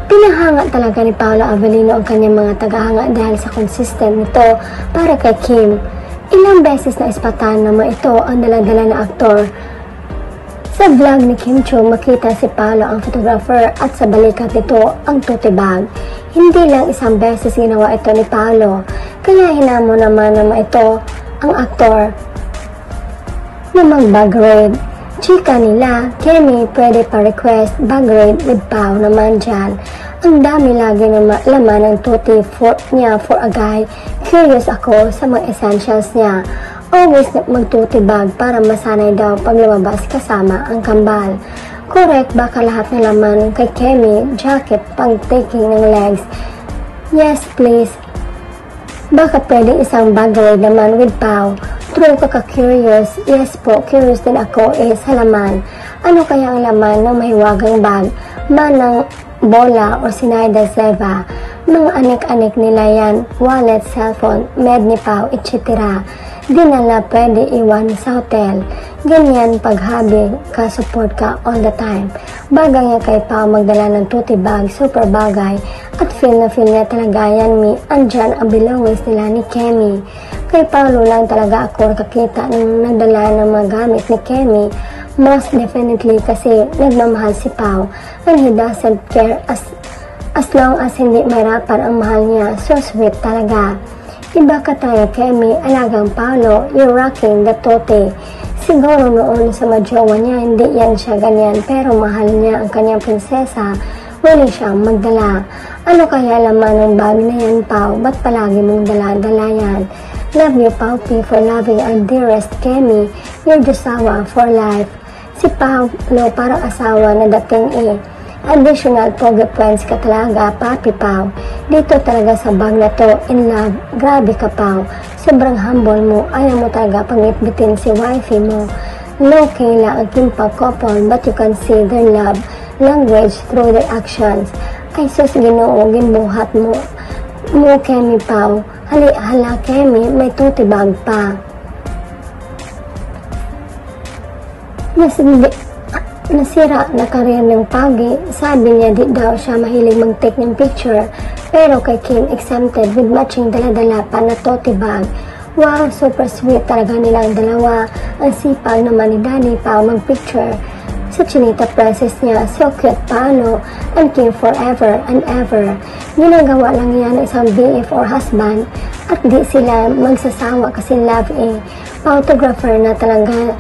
Pinahanga talaga ni Paolo Avellino ang kanyang mga tagahanga dahil sa consistent nito para kay Kim. Ilang beses na ispatan naman ito ang daladala na aktor. Sa vlog ni Kim Chiu, makita si Paolo ang photographer at sa balikat nito ang tote bag. Hindi lang isang beses ginawa ito ni Paolo, kaya hinamon naman ito ang aktor na mag-bag raid. Chika nila, Kemi pwede pa request bag raid with Pao naman dyan. Ang dami lagi na laman ng tuti niya for a guy. Curious ako sa mga essentials niya. Always magtuti bag para masanay daw pag lumabas kasama ang kambal. Correct, baka lahat ng laman kay Kemi, jacket pang taking ng legs. Yes please. Baka pwede isang bag raid naman with Pao. True kaka-curious. Yes po, curious din ako sa laman. Ano kaya ang laman ng mahiwagang bag? Manang bola o Sinaida Zeva? Mga anik-anik nila yan. Wallet, cellphone, med ni Pao, etc. Di nala pwede iwan sa hotel. Ganyan paghabi ka, support ka all the time. Bagay nga kay Pao magdala ng tuti bag, super bagay. At feel na feel niya talaga yan andyan ang belongings nila ni Kemi. Kay Paolo lang talaga ako nakakita ng nagdala ng mga gamit ni Kemi. Most definitely kasi nagmamahal si Pao and he doesn't care as long as hindi mahirapan ang mahal niya. So sweet talaga. Iba ka tayo Kemi, alagang Paolo, you're rocking the tote. Siguro noon sa majowa niya hindi yan siya ganyan pero mahal niya ang kanyang prinsesa. Willing siyang magdala. Ano kaya laman ng bag na yan Pao? Ba't palagi mong dala-dala yan? Love you, Pao P, for loving our dearest Kemi. You're Josawa for life. Si Paolo parang asawa na dating Additional pogi points ka talaga, Papi Pao. Dito talaga sa bag na to, in love. Grabe ka, Pao. Sobrang humble mo. Ayaw mo talaga pangitbitin si wifey mo. No kayla ang Kimpao couple, but you can see their love language through their actions. Ay sus, Ginoo, ginbuhat mo. Kemi Pao. Hala Kemi, may tote bag pa. Nasira na karir ng Pagi. Sabi niya di daw siya mahilig mag-take ng picture. Pero kay Kim, exempted with matching dala-dala pa na tote bag. Wow, super sweet talaga nilang dalawa. Ang sipag naman ni Danny Pao mag-picture sa Chinita Princess niya. So cute, Paolo and Kim forever and ever. Ginagawa lang yan ng isang BF or husband at di sila magsasawa kasi love photographer na talaga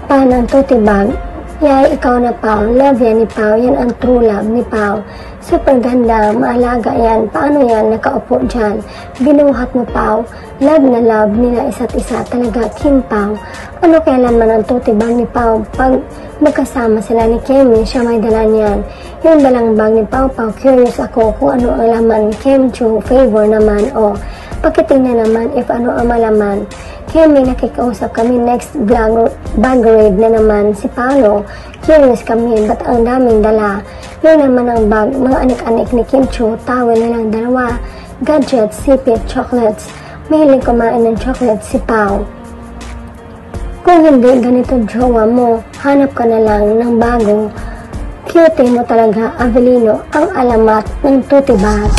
pa ng tote bag. Yay, ikaw na Pao. Love yan ni Pao. Yan ang true love ni Pao. Super ganda. Maalaga yan. Paano yan nakaupo dyan? Binuhat mo Pao. Love na love nila isa't isa. Talaga Kim Pao. Ano kaya laman ang tote bag ni Pao? Pag magkasama sila ni Kemi, siya may dala niyan. Yung dalang bag ni Pao Pao. Curious ako kung ano ang laman. Kim Chiu, favor naman. O, pakitingnan naman if ano ang malaman. Kemi, nakikausap kami next vlog, bag raid na naman si Paolo. Curious kami, ba't ang daming dala? Yun naman ang bag, mga anik-anik ni Kim Chiu, tawel nilang dalawa, gadgets, sipit, chocolates. Mahilig kumain ng chocolate si Pao. Kung hindi ganito jowa mo, hanap ka na lang ng bago. Cute mo talaga, Avellino, ang alamat ng tote bag.